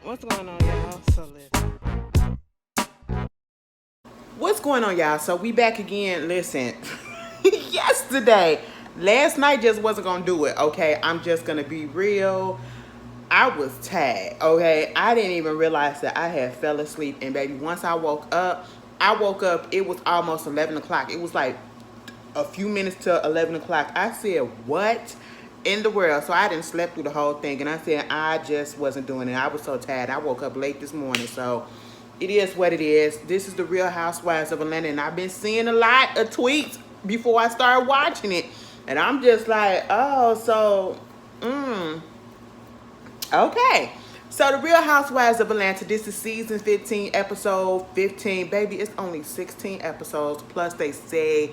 What's going on, y'all? What's going on, y'all? So we back again. Listen, yesterday, last night just wasn't gonna do it. Okay, I'm just gonna be real. I was tired. Okay, I didn't even realize that I had fell asleep. And baby, once I woke up, It was almost 11 o'clock. It was like a few minutes to 11 o'clock. I said, "What in the world?" So I didn't sleep through the whole thing, and I said I just wasn't doing it. I was so tired. I woke up late this morning, so it is what it is. This is the Real Housewives of Atlanta, and I've been seeing a lot of tweets before I started watching it, and I'm just like, oh, so, okay. So the Real Housewives of Atlanta, this is season 15, episode 15. Baby, it's only 16 episodes. Plus they say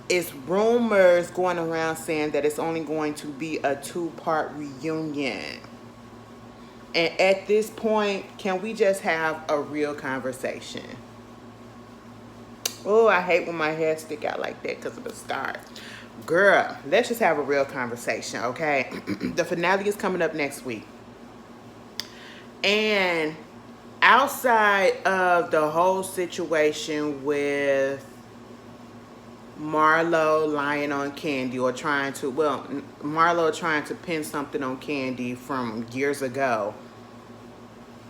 it's rumors going around saying that it's only going to be a 2-part reunion. And at this point, can we just have a real conversation? Oh, I hate when my hair stick out like that because of the scars. Girl, let's just have a real conversation, okay? The finale is coming up next week. And outside of the whole situation with Marlo lying on Candy or Marlo trying to pin something on Candy from years ago,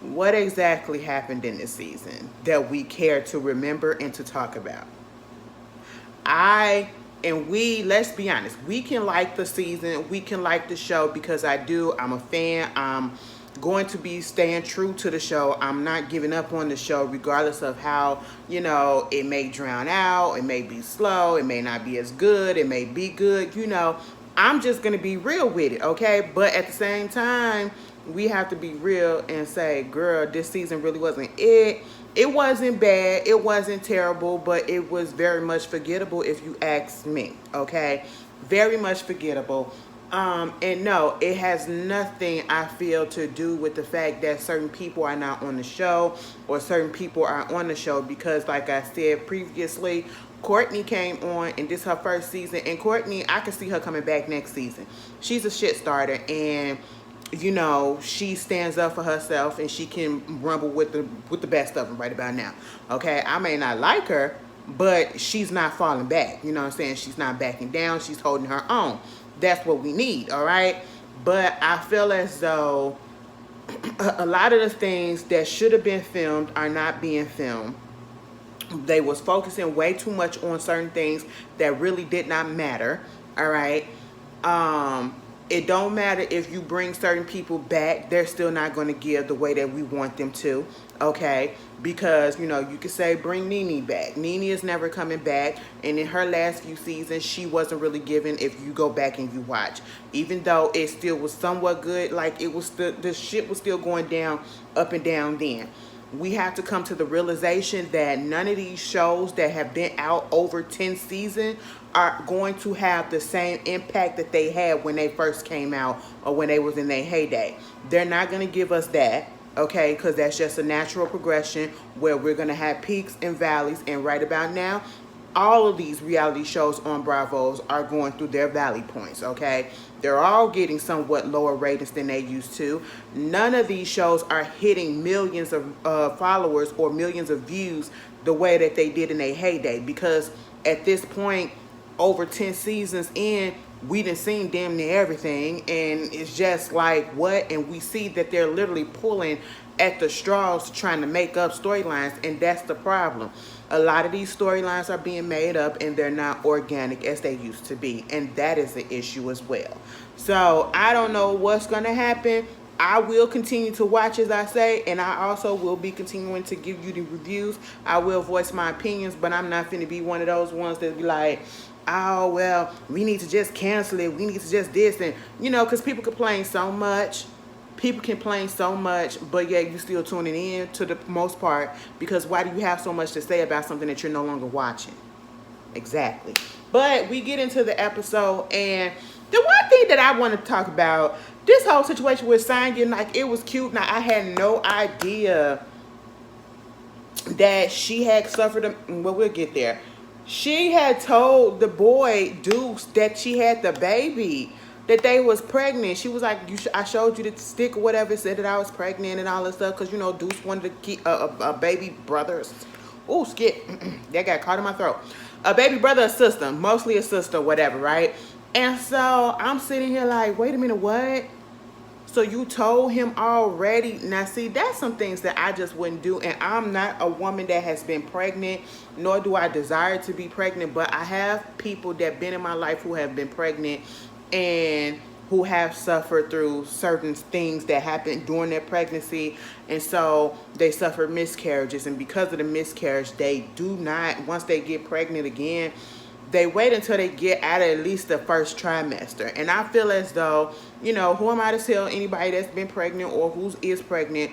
what exactly happened in this season that we care to remember and to talk about? Let's be honest, we can like the season, we can like the show because I'm a fan. I'm going to be staying true to the show. I'm not giving up on the show regardless of how, it may drown out, it may be slow, it may not be as good, it may be good, I'm just going to be real with it, okay? But at the same time, we have to be real and say, girl, this season really wasn't it. It wasn't bad. It wasn't terrible, but it was very much forgettable if you ask me, okay? Very much forgettable. And no, it has nothing, I feel, to do with the fact that certain people are not on the show or certain people are on the show because, like I said previously, Courtney came on and this is her first season. And Courtney, I can see her coming back next season. She's a shit starter and she stands up for herself and she can rumble with the best of them right about now. Okay, I may not like her, but she's not falling back. You know what I'm saying? She's not backing down. She's holding her own. That's what we need, all right? But I feel as though a lot of the things that should have been filmed are not being filmed. They was focusing way too much on certain things that really did not matter, all right? It don't matter if you bring certain people back, they're still not going to give the way that we want them to, okay? Because, you could say bring Nene back. Nene is never coming back. And in her last few seasons, she wasn't really giving if you go back and you watch. Even though it still was somewhat good, like it was the shit was still going down, up and down then. We have to come to the realization that none of these shows that have been out over 10 seasons are going to have the same impact that they had when they first came out or when they was in their heyday. They're not going to give us that, okay, because that's just a natural progression where we're going to have peaks and valleys. And right about now, all of these reality shows on Bravo's are going through their valley points, okay? They're all getting somewhat lower ratings than they used to. None of these shows are hitting millions of followers or millions of views the way that they did in their heyday because at this point, over 10 seasons in, we done seen damn near everything, and it's just like, what? And we see that they're literally pulling at the straws trying to make up storylines, and that's the problem. A lot of these storylines are being made up and they're not organic as they used to be, and that is the issue as well. So I don't know what's going to happen. I will continue to watch, as I say, and I also will be continuing to give you the reviews. I will voice my opinions, but I'm not finna be one of those ones that be like, oh, well, we need to just cancel it. We need to just this. And, because people complain so much. People complain so much, but yet you still tuning in to the most part because why do you have so much to say about something that you're no longer watching? Exactly. But we get into the episode, and the one thing that I want to talk about, this whole situation with Singing, like, it was cute. Now, I had no idea that she had suffered, well, we'll get there. She had told the boy, Deuce, that she had the baby. that they was pregnant. She was like, I showed you the stick or whatever, said that I was pregnant and all that stuff, because, you know, Deuce wanted to keep a baby brother. Oh, skip. That got caught in my throat. A baby brother or sister, mostly a sister, whatever, right? And so I'm sitting here like, wait a minute, what? So you told him already? Now, see, that's some things that I just wouldn't do. And I'm not a woman that has been pregnant, nor do I desire to be pregnant. But I have people that been in my life who have been pregnant and who have suffered through certain things that happened during their pregnancy. And so they suffer miscarriages. And because of the miscarriage, they do not, once they get pregnant again, they wait until they get out of at least the first trimester. And I feel as though, you know, who am I to tell anybody that's been pregnant or who is pregnant,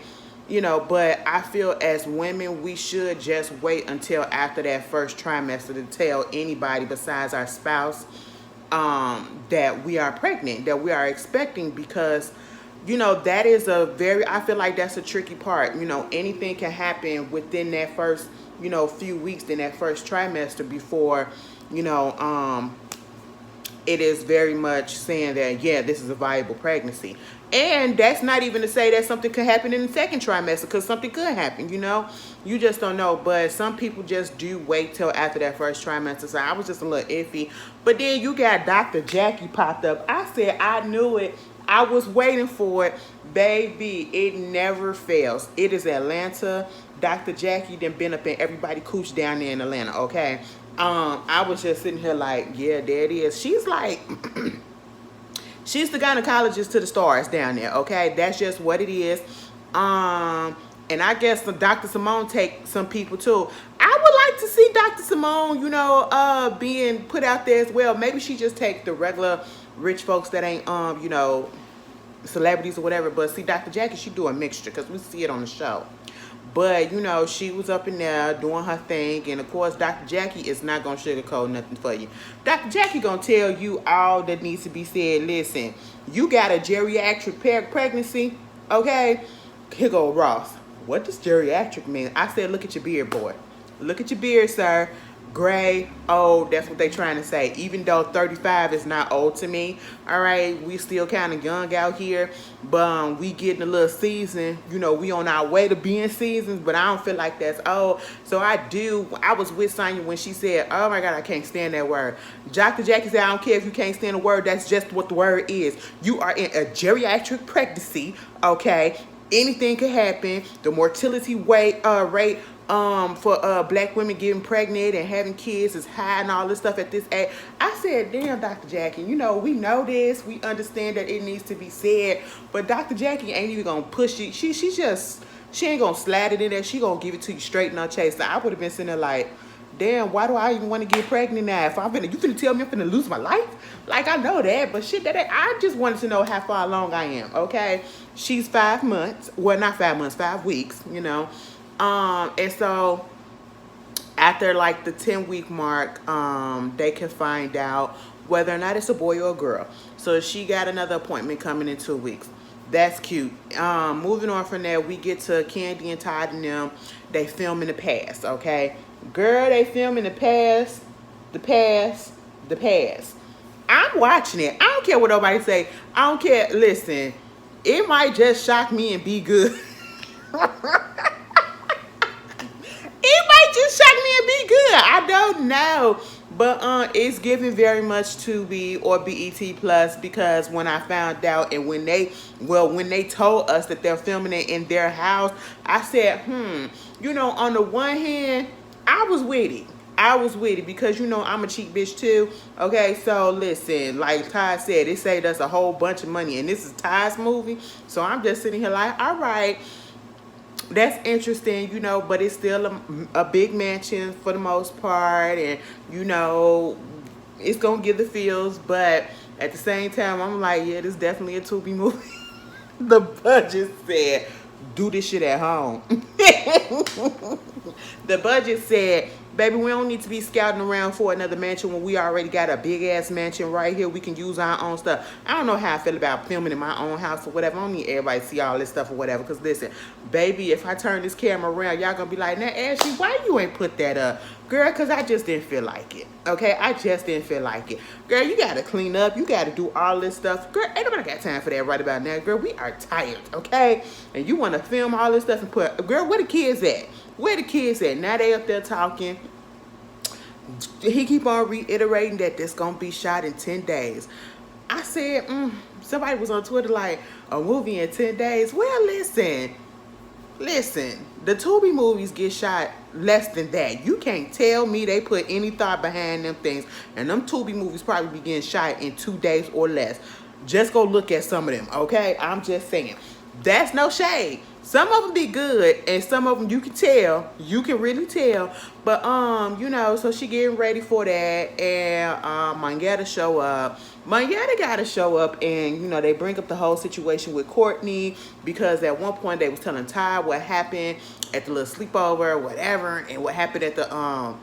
you know, but I feel as women, we should just wait until after that first trimester to tell anybody besides our spouse that we are pregnant, that we are expecting, because, you know, that is I feel like that's a tricky part. You know, anything can happen within that first, you know, few weeks in that first trimester before, you know, it is very much saying that, yeah, this is a viable pregnancy. And that's not even to say that something could happen in the second trimester, because something could happen, you know. You just don't know. But some people just do wait till after that first trimester. So I was just a little iffy. But then you got Dr. Jackie popped up. I said, I knew it. I was waiting for it. Baby, it never fails. It is Atlanta. Dr. Jackie done been up in everybody cooch down there in Atlanta, okay? I was just sitting here like, yeah, there it is. She's like, she's the gynecologist to the stars down there, okay? That's just what it is. And I guess Dr. Simone take some people too. I would like to see Dr. Simone, you know, being put out there as well. Maybe she just take the regular rich folks that ain't, you know, celebrities or whatever. But see, Dr. Jackie, she do a mixture, because we see it on the show. But, you know, she was up in there doing her thing. And, of course, Dr. Jackie is not going to sugarcoat nothing for you. Dr. Jackie going to tell you all that needs to be said. Listen, you got a geriatric pregnancy, okay? Here go Ross. What does geriatric mean? I said, look at your beard, boy. Look at your beard, sir. Gray, old, that's what they trying to say. Even though 35 is not old to me, all right, we still kind of young out here, but we getting a little seasoned. You know, we on our way to being seasoned, but I don't feel like that's old. So I was with Sonya when she said, oh my God, I can't stand that word. Dr. Jackie said, I don't care if you can't stand the word, that's just what the word is. You are in a geriatric pregnancy, okay? Anything could happen. The mortality rate for black women getting pregnant and having kids is high and all this stuff at this age. I said, damn, Dr. Jackie, you know, we know this. We understand that it needs to be said. But Dr. Jackie ain't even going to push it. She ain't going to slide it in there. She going to give it to you straight and unchased. So I would have been sitting there like, damn, why do I even want to get pregnant now? If you finna tell me I'm finna lose my life? Like, I know that, but shit, I just wanted to know how far along I am, okay? She's 5 months. Well, not 5 months, 5 weeks, you know. And so after like the 10-week mark, they can find out whether or not it's a boy or a girl. So she got another appointment coming in 2 weeks. That's cute. Moving on from there, we get to Candy and Todd and them. They film in the past, okay? Girl, they film in the past, the past, the past. I'm watching it. I don't care what nobody say. I don't care. Listen, it might just shock me and be good. It might just shock me and be good. I don't know. But it's giving very much Tubi or BET Plus, because when I found out and when they told us that they're filming it in their house, I said, you know, on the one hand, I was with it because, you know, I'm a cheap bitch too. Okay, so listen, like Todd said, it saved us a whole bunch of money, and this is Todd's movie. So I'm just sitting here like, all right, that's interesting, you know, but it's still a big mansion for the most part, and, you know, it's gonna give the feels, but at the same time, I'm like, yeah, this is definitely a Tubi movie. The budget said, do this shit at home. The budget said, Baby, we don't need to be scouting around for another mansion when we already got a big ass mansion right here. We can use our own stuff. I don't know how I feel about filming in my own house or whatever. I don't need everybody to see all this stuff or whatever. Because listen, baby, if I turn this camera around, y'all gonna be like, now Ashley, why you ain't put that up? Girl, because I just didn't feel like it. Okay, I just didn't feel like it. Girl, you gotta clean up. You gotta do all this stuff. Girl, ain't nobody got time for that right about now. Girl, we are tired, okay? And you wanna film all this stuff and put, girl, where the kids at? Where the kids at? Now they up there talking. He keep on reiterating that this gonna be shot in 10 days. I said, somebody was on Twitter like, a movie in 10 days. Well, listen, the Tubi movies get shot less than that. You can't tell me they put any thought behind them things. And them Tubi movies probably be getting shot in 2 days or less. Just go look at some of them, okay? I'm just saying. That's no shade. Some of them be good, and some of them you can tell. You can really tell. But, you know, so she getting ready for that, and Monyetta show up. Monyetta got to show up, and, you know, they bring up the whole situation with Courtney, because at one point they was telling Ty what happened at the little sleepover or whatever, and what happened at the,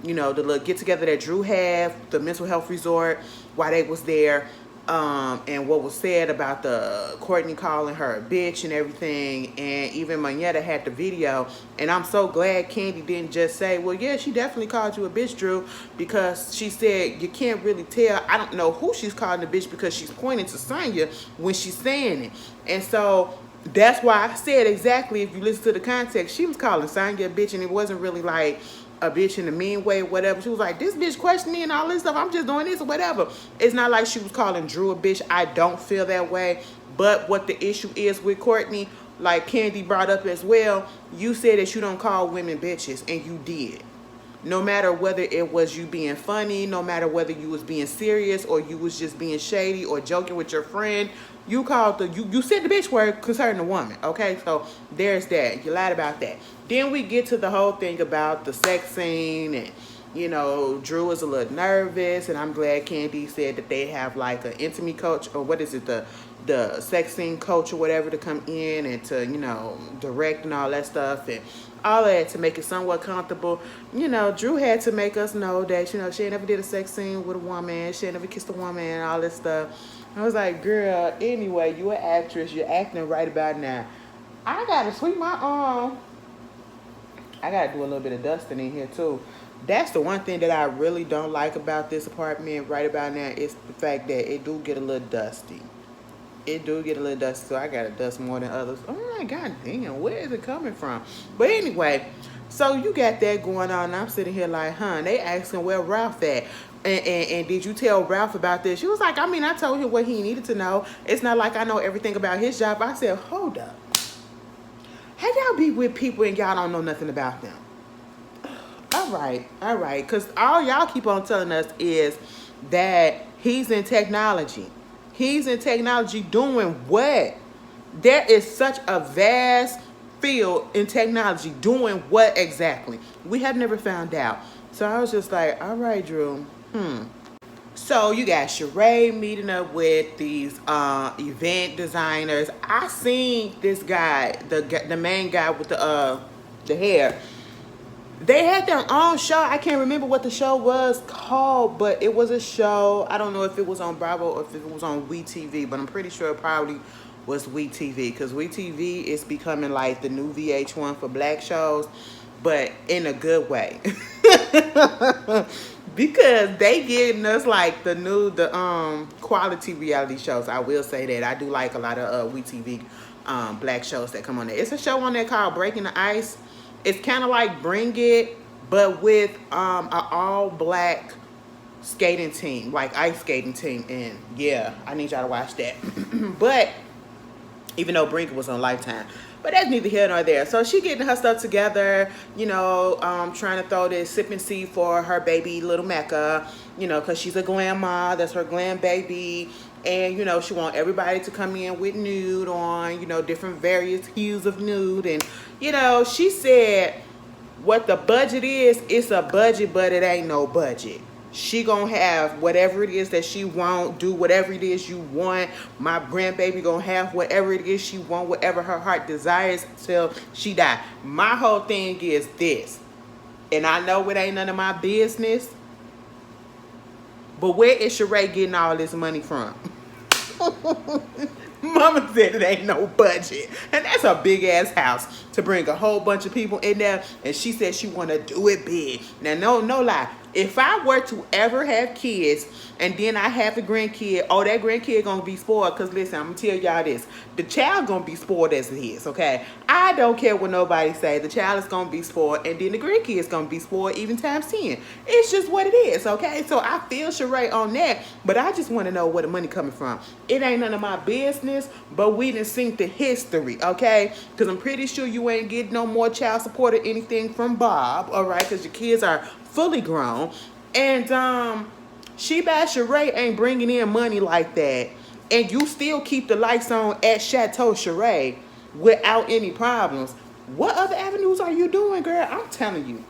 you know, the little get-together that Drew had, the mental health resort, while they was there. And what was said about the Courtney calling her a bitch and everything, and even Monyetta had the video, and I'm so glad Candy didn't just say, well, yeah, she definitely called you a bitch, Drew, because she said you can't really tell. I don't know who she's calling a bitch because she's pointing to Sonya when she's saying it, and so that's why I said exactly, if you listen to the context, she was calling Sonya a bitch, and it wasn't really like a bitch in a mean way, whatever. She was like, this bitch questioned me and all this stuff. I'm just doing this or whatever. It's not like she was calling Drew a bitch. I don't feel that way. But what the issue is with Courtney, like Candy brought up as well, you said that you don't call women bitches, and you did. No matter whether it was you being funny, no matter whether you was being serious or you was just being shady or joking with your friend, you called you said the bitch word concerning the woman, okay? So there's that. You lied about that. Then we get to the whole thing about the sex scene, and, you know, Drew is a little nervous, and I'm glad Candy said that they have like an intimacy coach, or what is it, the sex scene coach or whatever, to come in and to, you know, direct and all that stuff, and all that to make it somewhat comfortable. You know, Drew had to make us know that, you know, she ain't never did a sex scene with a woman, she ain't never kissed a woman, and all this stuff. I was like, girl, anyway, you an actress, you're acting right about now. I gotta sweep my arm. I gotta do a little bit of dusting in here too. That's the one thing that I really don't like about this apartment right about now, is the fact that it do get a little dusty. It do get a little dusty, so I gotta dust more than others. Oh my god damn, where is it coming from? But anyway, so you got that going on, and I'm sitting here like, huh, they asking where Ralph at. And did you tell Ralph about this? She was like, I mean, I told him what he needed to know. It's not like I know everything about his job. I said, hold up. How y'all be with people and y'all don't know nothing about them? All right. Because all y'all keep on telling us is that he's in technology. He's in technology doing what? There is such a vast field in technology. Doing what exactly? We have never found out. So I was just like, all right, Drew. So you got Sheree meeting up with these event designers. I seen this guy, the main guy with the hair. They had their own show. I can't remember what the show was called, but it was a show. I don't know if it was on Bravo or if it was on WeTV, but I'm pretty sure it probably was WeTV, because WeTV is becoming like the new VH1 for black shows, but in a good way. Because they getting us like the quality reality shows. I will say that I do like a lot of WeTV black shows that come on there. It's a show on there called Breaking the Ice. It's kind of like Bring It, but with an all black skating team, like ice skating team. And yeah, I need y'all to watch that. But even though Bring It was on Lifetime. But that's neither here nor there. So she getting her stuff together, you know, trying to throw this sipping seed for her baby, little Mecca, you know, because she's a glam mom. That's her glam baby. And, you know, she want everybody to come in with nude on, you know, different various hues of nude. And, you know, she said what the budget is, it's a budget, but it ain't no budget. She gonna have whatever it is that she want, do whatever it is you want. My grandbaby gonna have whatever it is she want, whatever her heart desires till she die. My whole thing is this. And I know it ain't none of my business, but where is Sheree getting all this money from? Mama said it ain't no budget. And that's a big ass house to bring a whole bunch of people in there. And she said she want to do it big. Now, no lie. If I were to ever have kids and then I have a grandkid, oh, that grandkid gonna be spoiled. Because listen, I'm gonna tell y'all this. The child gonna be spoiled as it is, okay? I don't care what nobody say. The child is gonna be spoiled, and then the grandkid is gonna be spoiled even times 10. It's just what it is, okay? So I feel Sheree on that, but I just want to know where the money coming from. It ain't none of my business, but we done seen the history, okay? Because I'm pretty sure you ain't getting no more child support or anything from Bob, all right? Because your kids are fully grown. And She Bad Sheree ain't bringing in money like that. And you still keep the lights on at Chateau Sheree without any problems. What other avenues are you doing, girl? I'm telling you.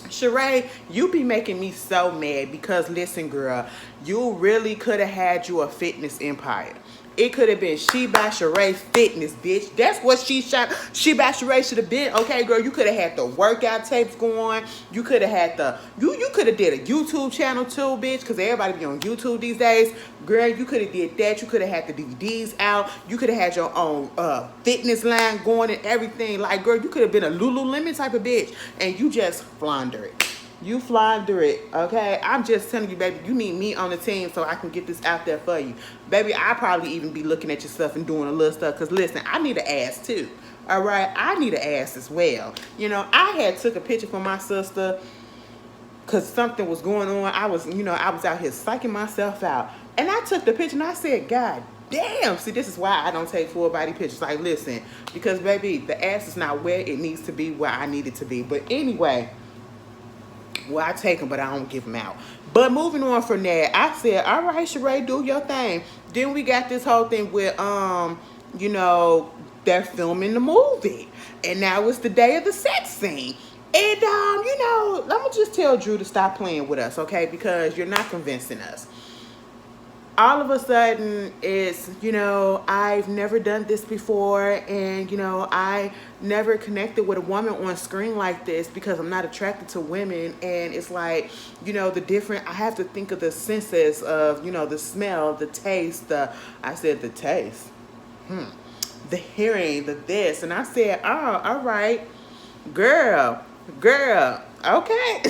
Sheree, you be making me so mad because listen, girl, you really could have had you a fitness empire. It could have been She by Sheree Fitness, bitch. That's what She by Sheree should have been. Okay, girl, you could have had the workout tapes going. You could have had the you could have did a YouTube channel too, bitch, because everybody be on YouTube these days. Girl, you could have did that. You could have had the DVDs out. You could have had your own fitness line going and everything. Like, girl, you could have been a Lululemon type of bitch, and you just flounder it. You flounder it, okay? I'm just telling you, baby, you need me on the team so I can get this out there for you. Baby, I probably even be looking at your stuff and doing a little stuff because, listen, I need an ass too, all right? I need an ass as well. You know, I had took a picture for my sister because something was going on. I was out here psyching myself out. And I took the picture and I said, God damn. See, this is why I don't take full body pictures. Like, listen, because, baby, the ass is not where it needs to be, where I need it to be. But anyway... Well, I take them, but I don't give them out. But moving on from that, I said, all right, Sheree, do your thing. Then we got this whole thing with, they're filming the movie. And now it's the day of the sex scene. And, I'm going to just tell Drew to stop playing with us, okay? Because you're not convincing us. All of a sudden, it's, I've never done this before, and, I never connected with a woman on screen like this because I'm not attracted to women, and it's like, I have to think of the senses of, the smell, the taste, the taste, the hearing, the this, and I said, oh, all right, girl, okay.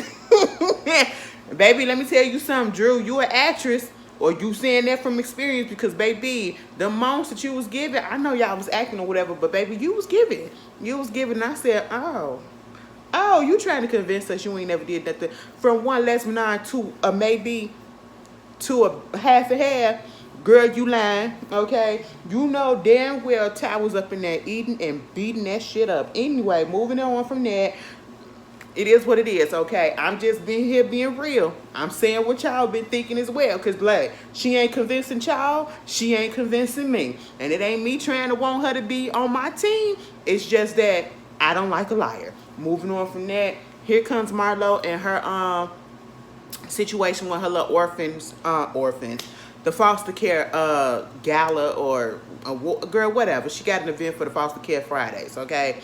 Baby, let me tell you something, Drew, you an actress. Or you saying that from experience because, baby, the moms that you was giving, I know y'all was acting or whatever, but, baby, you was giving. You was giving. And I said, oh, you trying to convince us you ain't never did nothing. From one lesbian to a maybe to a half and half, girl, you lying, okay? You know damn well Ty was up in there eating and beating that shit up. Anyway, moving on from that. It is what it is, okay? I'm just being real. I'm saying what y'all been thinking as well. Because, like, she ain't convincing y'all. She ain't convincing me. And it ain't me trying to want her to be on my team. It's just that I don't like a liar. Moving on from that, here comes Marlo and her situation with her little orphans. The foster care gala or, girl, whatever. She got an event for the foster care Fridays, okay?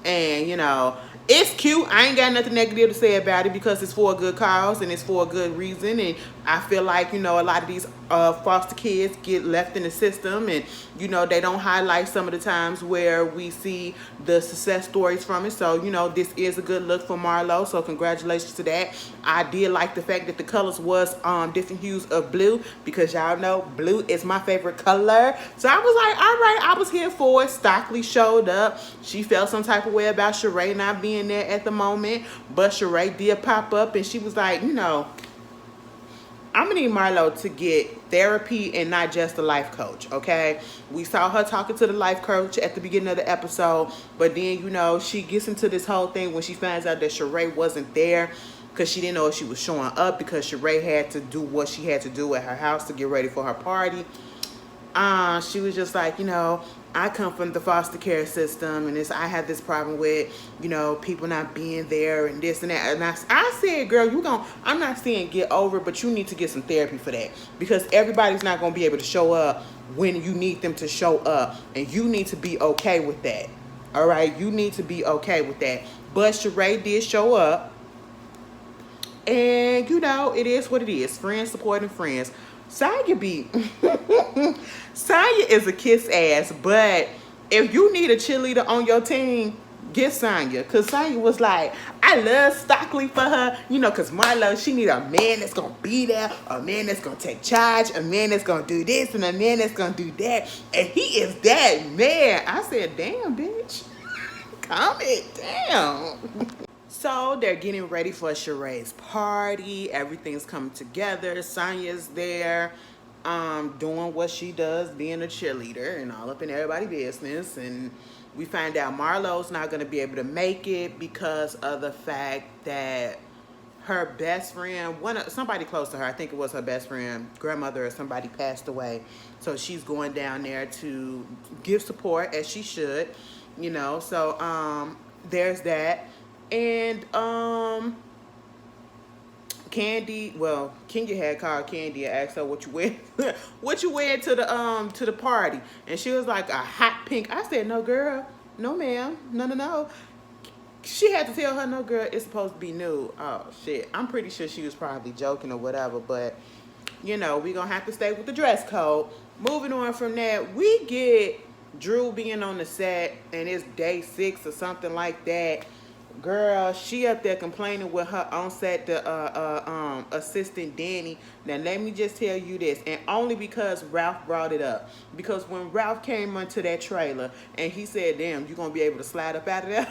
And, it's cute. I ain't got nothing negative to say about it because it's for a good cause and it's for a good reason. And I feel like, a lot of these foster kids get left in the system and, they don't highlight some of the times where we see the success stories from it. So, this is a good look for Marlo. So congratulations to that. I did like the fact that the colors was different hues of blue because y'all know blue is my favorite color. So I was like, all right, I was here for it. Stockley showed up. She felt some type of way about Sheree not being there at the moment, but Sheree did pop up and she was like, I'm gonna need Marlo to get therapy and not just a life coach, okay? We saw her talking to the life coach at the beginning of the episode, but then, she gets into this whole thing when she finds out that Sheree wasn't there because she didn't know if she was showing up because Sheree had to do what she had to do at her house to get ready for her party. She was just like, I come from the foster care system and I have this problem with, people not being there and this and that. And I said, girl, I'm not saying get over it, but you need to get some therapy for that because everybody's not going to be able to show up when you need them to show up. And you need to be okay with that. All right. You need to be okay with that. But Sheree did show up. And you know, it is what it is. Friends supporting friends. Saya be Saya is a kiss ass, but if you need a cheerleader on your team, get Sonya. Cause Sonya was like, I love Stockley for her, you know, cause Marlo, she need a man that's gonna be there, a man that's gonna take charge, a man that's gonna do this, and a man that's gonna do that. And he is that man. I said, damn, bitch. Calm it down. So they're getting ready for Sheree's party. Everything's coming together. Sonya's there, doing what she does, being a cheerleader and all up in everybody's business. And we find out Marlo's not going to be able to make it because of the fact that her best friend, somebody close to her, I think it was her best friend, grandmother or somebody passed away. So she's going down there to give support as she should, you know. So there's that. And Candy, well, Kenya had called Candy and asked her what you wear what you wear to the party. And she was like, a hot pink. I said, no girl, no ma'am, no. She had to tell her, no girl, it's supposed to be nude. Oh shit. I'm pretty sure she was probably joking or whatever, but you know, we're gonna have to stay with the dress code. Moving on from that, we get Drew being on the set and it's day 6 or something like that. Girl, she up there complaining with her on set, the assistant Danny. Now let me just tell you this, and only because Ralph brought it up. Because when Ralph came onto that trailer and he said, damn, you gonna be able to slide up out of there?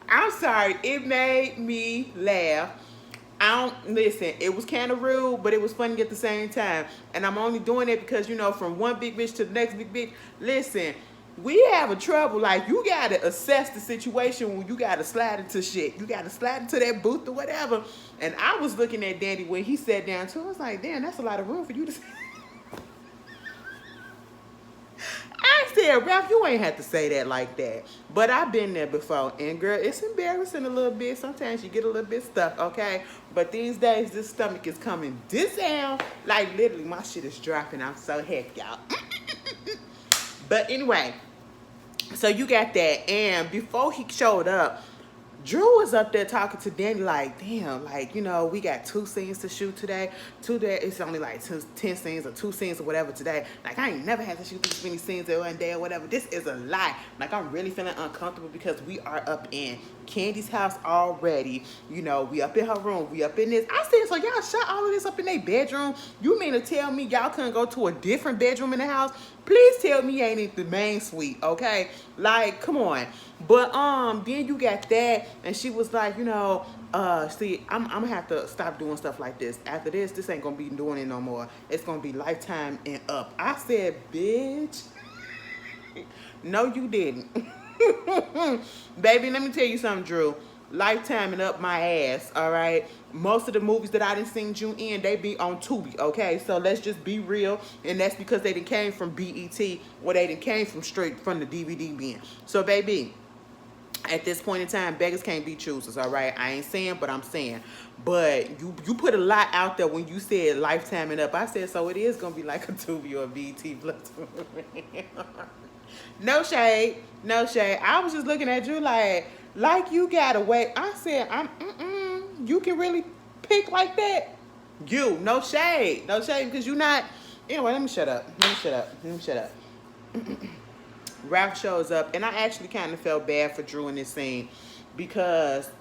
I'm sorry, it made me laugh. Listen, it was kind of rude, but it was funny at the same time. And I'm only doing it because, you know, from one big bitch to the next big bitch. Listen, we have a trouble. Like, you got to assess the situation when you got to slide into shit. You got to slide into that booth or whatever. And I was looking at Danny when he sat down too. I was like, damn, that's a lot of room for you to say. I said, Ralph, you ain't have to say that like that. But I've been there before. And girl, it's embarrassing a little bit. Sometimes you get a little bit stuck, okay? But these days, this stomach is coming this down. Like, literally, my shit is dropping. I'm so happy, y'all. But anyway, so you got that. And before he showed up, Drew was up there talking to Danny like, damn, like, you know, we got 2 scenes to shoot today. It's only like 10 scenes or 2 scenes or whatever today. Like, I ain't never had to shoot this many scenes in one day or whatever. This is a lie. Like, I'm really feeling uncomfortable because we are up in Candy's house already. You know, we up in her room. We up in this. I said, so y'all shot all of this up in their bedroom? You mean to tell me y'all couldn't go to a different bedroom in the house? Please tell me you ain't in the main suite, okay? Like, come on. But then you got that, and she was like, you know, see, I'm gonna have to stop doing stuff like this. After this ain't gonna be doing it no more. It's gonna be Lifetime and up. I said, bitch, no, you didn't. Baby, let me tell you something, Drew. Lifetime and up my ass, all right? Most of the movies that I done seen you in, they be on Tubi, okay? So let's just be real, and that's because they done came from BET, or they done came from straight from the DVD bin. So, baby, at this point in time, beggars can't be choosers, all right? I ain't saying, but I'm saying. But you put a lot out there when you said Lifetime and up. I said, so it is going to be like a Tubi or a BET plus. No shade, no shade. I was just looking at you like you got away. I said, you can really pick like that? You, no shade, because you're not. Anyway, let me shut up. Ralph shows up, and I actually kind of felt bad for Drew in this scene because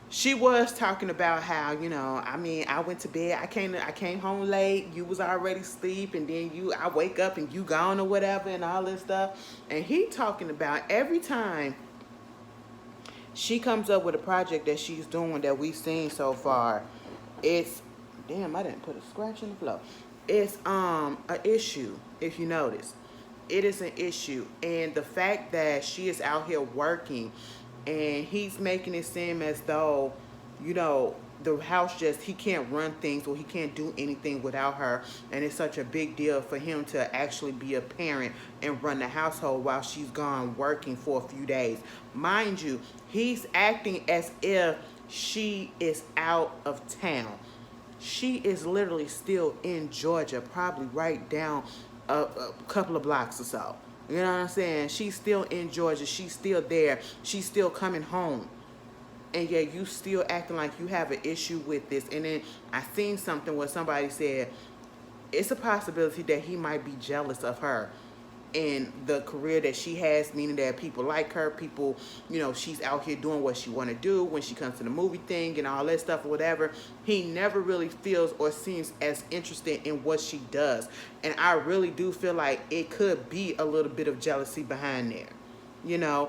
she was talking about how, you know, I mean, I went to bed, I came home late, you was already asleep, and then I wake up and you gone or whatever and all this stuff. And he talking about every time she comes up with a project that she's doing that we've seen so far, it's, damn, I didn't put a scratch in the floor. It's an issue, if you notice. It is an issue. And the fact that she is out here working and he's making it seem as though, you know, the house he can't run things or he can't do anything without her. And it's such a big deal for him to actually be a parent and run the household while she's gone working for a few days. Mind you, he's acting as if she is out of town. She is literally still in Georgia, probably right down a couple of blocks or so. You know what I'm saying? She's still in Georgia. She's still there. She's still coming home. and yet you still acting like you have an issue with this. And then I seen something where somebody said it's a possibility that he might be jealous of her and the career that she has, meaning that people like her, people, she's out here doing what she want to do when she comes to the movie thing and all that stuff or whatever. He never really feels or seems as interested in what she does. And I really do feel like it could be a little bit of jealousy behind there,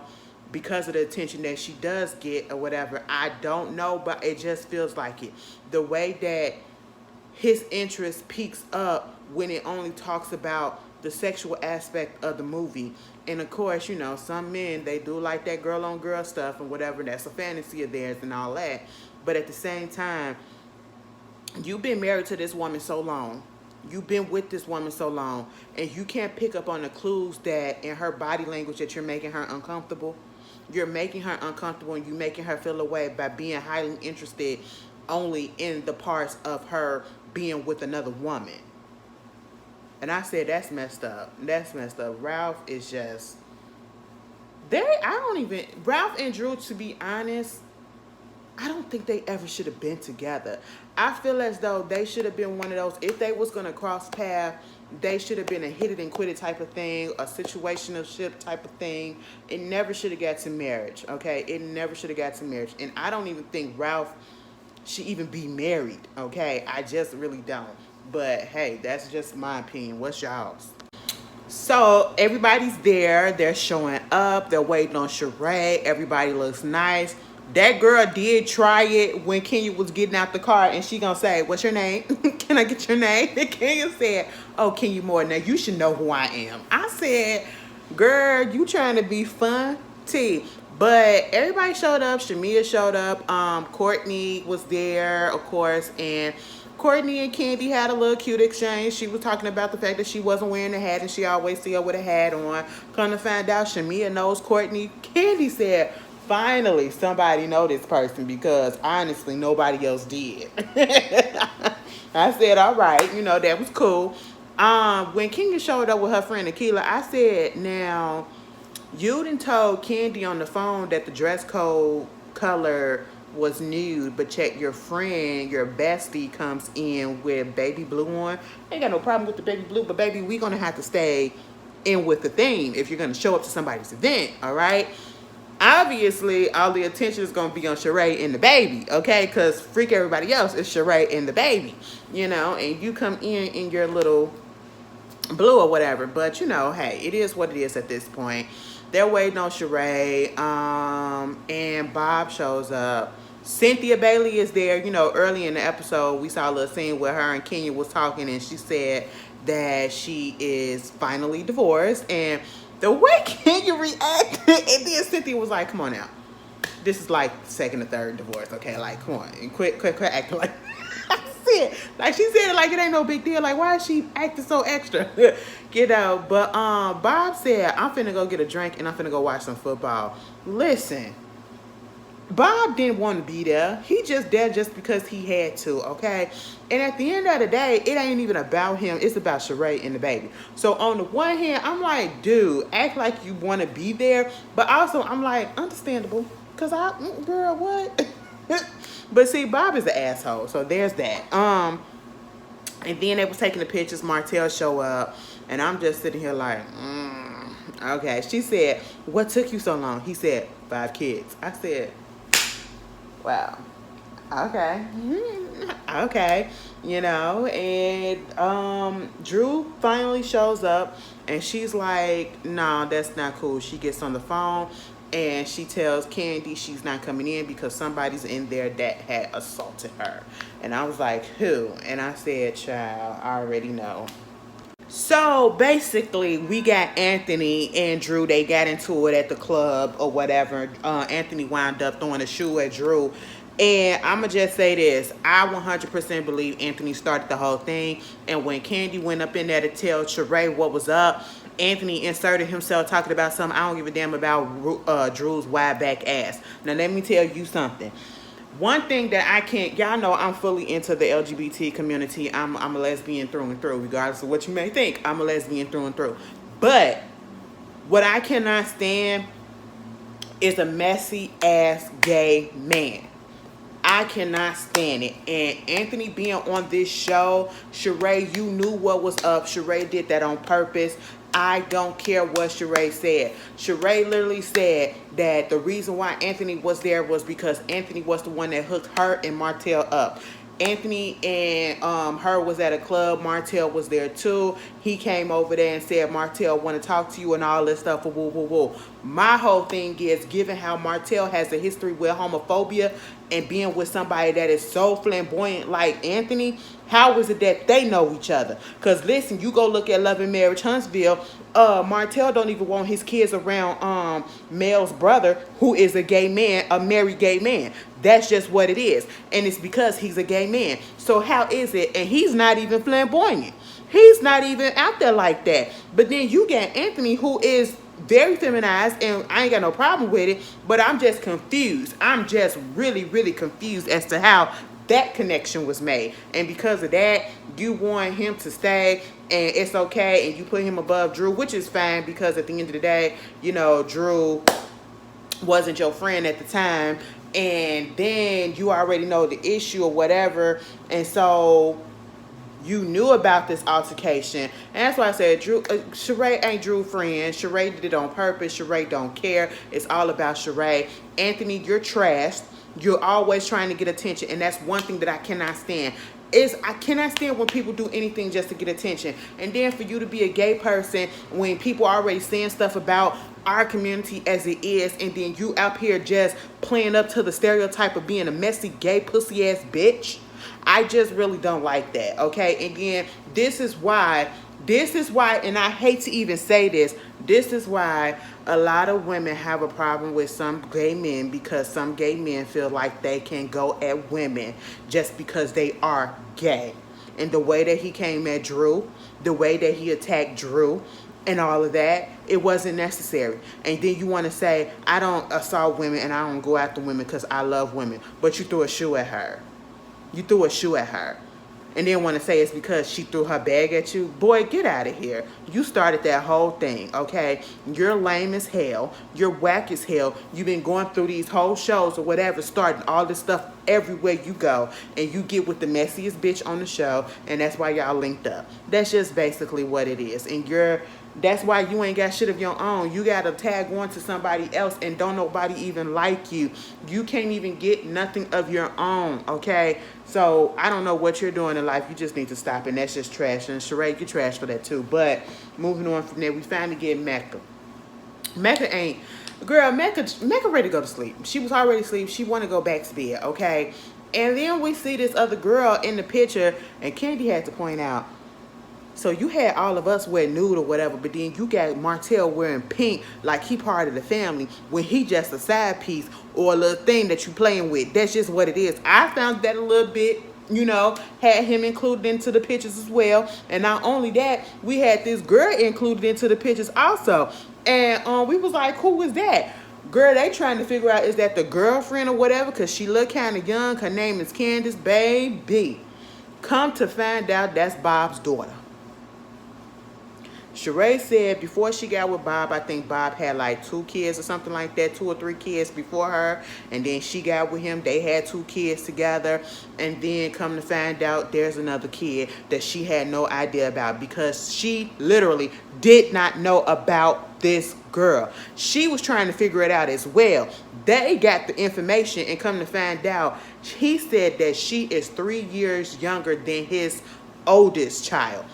because of the attention that she does get or whatever. I don't know, but it just feels like it. The way that his interest peaks up when it only talks about the sexual aspect of the movie. And of course, some men, they do like that girl on girl stuff and whatever. That's a fantasy of theirs and all that. But at the same time, you've been married to this woman so long. You've been with this woman so long. And you can't pick up on the clues that in her body language that you're making her uncomfortable. You're making her uncomfortable and you're making her feel away by being highly interested only in the parts of her being with another woman. And I said, that's messed up. That's messed up. Ralph is just... Ralph and Drew, to be honest, I don't think they ever should have been together. I feel as though they should have been one of those, if they was going to cross paths, they should have been a hit it and quit it type of thing, a situationship type of thing. It never should have got to marriage, okay? It never should have got to marriage. And I don't even think Ralph should even be married, okay? I just really don't. But hey, that's just my opinion. What's y'all's? So everybody's there. They're showing up. They're waiting on Sheree. Everybody looks nice. That girl did try it when Kenya was getting out the car, and she gonna say, "What's your name? Can I get your name?" And Kenya said, "Oh, Kenya Moore. Now you should know who I am." I said, "Girl, you trying to be fun, T." But everybody showed up. Shamia showed up. Courtney was there, of course, and Courtney and Candy had a little cute exchange. She was talking about the fact that she wasn't wearing a hat and she always see her with a hat on. Come to find out, Shamia knows Courtney. Candy said, finally, somebody know this person because honestly, nobody else did. I said, all right, that was cool. When Kenya showed up with her friend Akila, I said, now, you done told Candy on the phone that the dress code color was nude, but check your friend, your bestie comes in with baby blue on. I ain't got no problem with the baby blue, but baby, we gonna have to stay in with the theme if you're gonna show up to somebody's event, all right? Obviously, all the attention is gonna be on Sheree and the baby, okay? Because freak everybody else, it's Sheree and the baby, and you come in your little blue or whatever, but hey, it is what it is at this point. They're waiting on Sheree, and Bob shows up. Cynthia Bailey is there. Early in the episode, we saw a little scene where her and Kenya was talking, and she said that she is finally divorced. And the way Kenya reacted, and then Cynthia was like, come on now. This is like second or third divorce, okay? Like, come on. And quit acting like... Like she said it like it ain't no big deal. Like, why is she acting so extra? But Bob said, I'm finna go get a drink and I'm finna go watch some football. Listen, Bob didn't want to be there. He just there just because he had to, okay? And at the end of the day, it ain't even about him. It's about Sheree and the baby. So on the one hand, I'm like, dude, act like you want to be there. But also, I'm like, understandable. Because girl, what? But see, Bob is an asshole, so there's that. And then they was taking the pictures. Martell show up, and I'm just sitting here like, okay. She said, "What took you so long?" He said, 5 kids. I said, wow, okay, okay, And Drew finally shows up, and she's like, "No, that's not cool." She gets on the phone. And she tells Candy she's not coming in because somebody's in there that had assaulted her. And I was like, who? And I said, child, I already know. So basically, we got Anthony and Drew. They got into it at the club or whatever. Anthony wound up throwing a shoe at Drew. And I'm going to just say this. I 100% believe Anthony started the whole thing. And when Candy went up in there to tell Sheree what was up, Anthony inserted himself talking about something. I don't give a damn about Drew's wide back ass. Now, let me tell you something. One thing that I can't, y'all know I'm fully into the LGBT community. I'm a lesbian through and through, regardless of what you may think. I'm a lesbian through and through. But what I cannot stand is a messy ass gay man. I cannot stand it. And Anthony being on this show, Sheree, you knew what was up. Sheree did that on purpose. I don't care what Sheree said. Sheree literally said that the reason why Anthony was there was because Anthony was the one that hooked her and Martell up. Anthony and her was at a club. Martell was there too. He came over there and said, Martell want to talk to you and all this stuff. Woo, woo, woo. My whole thing is, given how Martell has a history with homophobia and being with somebody that is so flamboyant like Anthony, how is it that they know each other? Because listen, you go look at Love and Marriage Huntsville, Martell don't even want his kids around Mel's brother, who is a gay man, a married gay man. That's just what it is. And it's because he's a gay man. So how is it? And he's not even flamboyant. He's not even out there like that. But then you got Anthony, who is very feminized, and I ain't got no problem with it, but I'm just confused. I'm just really, really confused as to how that connection was made. And because of that, you want him to stay, and it's okay, and you put him above Drew, which is fine, because at the end of the day, you know, Drew wasn't your friend at the time, and then you already know the issue or whatever, and so you knew about this altercation. And that's why I said Sheree ain't Drew's friend. Sheree did it on purpose. Sheree don't care. It's all about Sheree. Anthony, you're trashed. You're always trying to get attention, and that's one thing that I cannot stand. I cannot stand when people do anything just to get attention. And then for you to be a gay person when people are already saying stuff about our community as it is, and then you out here just playing up to the stereotype of being a messy gay pussy ass bitch. I just really don't like that, okay? Again, this is why, and I hate to even say this is why a lot of women have a problem with some gay men, because some gay men feel like they can go at women just because they are gay. And the way that he came at Drew, the way that he attacked Drew, and all of that, it wasn't necessary. And then you want to say, I don't assault women and I don't go after women because I love women, but you threw a shoe at her. You threw a shoe at her. And then want to say it's because she threw her bag at you. Boy, get out of here. You started that whole thing, okay? You're lame as hell. You're whack as hell. You've been going through these whole shows or whatever, starting all this stuff everywhere you go. And you get with the messiest bitch on the show. And that's why y'all linked up. That's just basically what it is. And that's why you ain't got shit of your own. You got to tag on to somebody else and don't nobody even like you. You can't even get nothing of your own, okay? So I don't know what you're doing in life. You just need to stop, and that's just trash. And Sheree, you're trash for that too. But moving on from there, we finally get Mecca. Mecca ain't... Girl, Mecca ready to go to sleep. She was already asleep. She want to go back to bed, okay? And then we see this other girl in the picture, and Candy had to point out, so you had all of us wear nude or whatever, but then you got Martell wearing pink like he part of the family when he just a side piece or a little thing that you playing with. That's just what it is. I found that a little bit, you know, had him included into the pictures as well. And not only that, we had this girl included into the pictures also. And we was like, who was that? Girl, they trying to figure out, is that the girlfriend or whatever? Because she look kind of young. Her name is Candace, baby. Come to find out, that's Bob's daughter. Sheree said before she got with Bob, I think Bob had like 2 kids or something like that, 2 or 3 kids before her. And then she got with him. They had 2 kids together. And then come to find out there's another kid that she had no idea about, because she literally did not know about this girl. She was trying to figure it out as well. They got the information, and come to find out, he said that she is 3 years younger than his oldest child.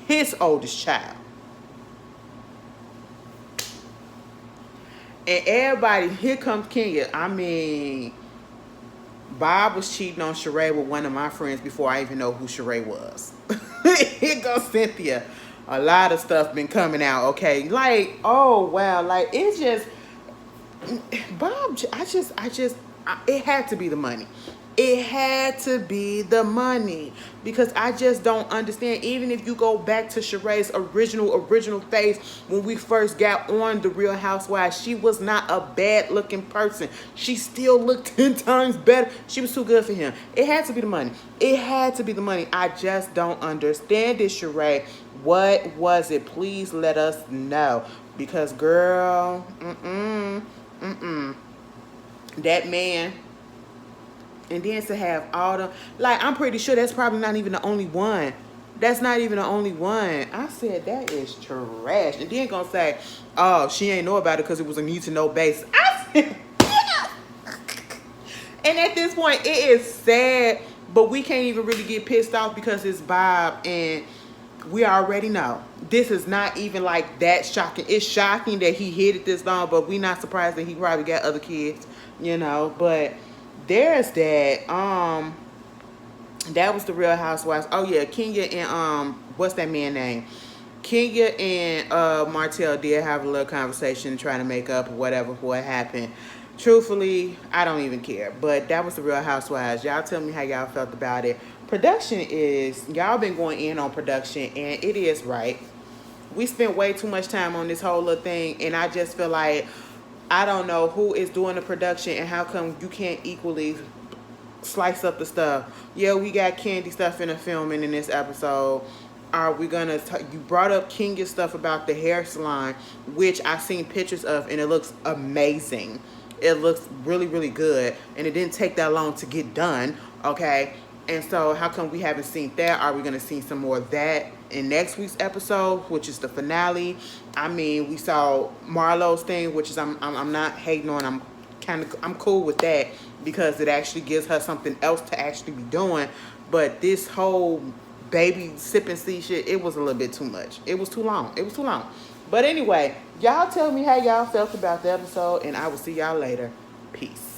His oldest child. And everybody, here comes Kenya. I mean, Bob was cheating on Sheree with one of my friends before I even know who Sheree was. Here goes Cynthia. A lot of stuff been coming out, okay? Like, oh, wow. Like, it's just, Bob, it had to be the money. It had to be the money, because I just don't understand. Even if you go back to Sheree's original face when we first got on The Real Housewives, she was not a bad looking person. She still looked 10 times better. She was too good for him. It had to be the money. It had to be the money. I just don't understand it, Sheree. What was it? Please let us know, because girl, That man. And then to have all the, like, I'm pretty sure that's probably not even the only one. That's not even the only one. I said, that is trash. And then gonna say, oh, she ain't know about it because it was a need to know basis. I said, yeah. And at this point, it is sad, but we can't even really get pissed off because it's Bob, and we already know. This is not even like that shocking. It's shocking that he hid it this long, but we not surprised that he probably got other kids, you know. But there's that. That was the Real Housewives. Oh yeah, Kenya and what's that man name? Kenya and Martell did have a little conversation trying to make up or whatever for what happened. Truthfully, I don't even care. But that was the Real Housewives. Y'all tell me how y'all felt about it. Production is, y'all been going in on production, and it is right. We spent way too much time on this whole little thing, and I just feel like I don't know who is doing the production and how come you can't equally slice up the stuff. Yeah, we got Candy stuff in the filming in this episode. Are we gonna you brought up Kenya's stuff about the hair salon, which I've seen pictures of, and it looks amazing. It looks really, really good, and it didn't take that long to get done, okay? And so how come we haven't seen that? Are we gonna see some more of that in next week's episode, which is the finale? I mean, we saw Marlo's thing, which is I'm not hating on. I'm cool with that because it actually gives her something else to actually be doing. But this whole baby sipping seed shit, it was a little bit too much. It was too long. It was too long. But anyway, y'all tell me how y'all felt about the episode, and I will see y'all later. Peace.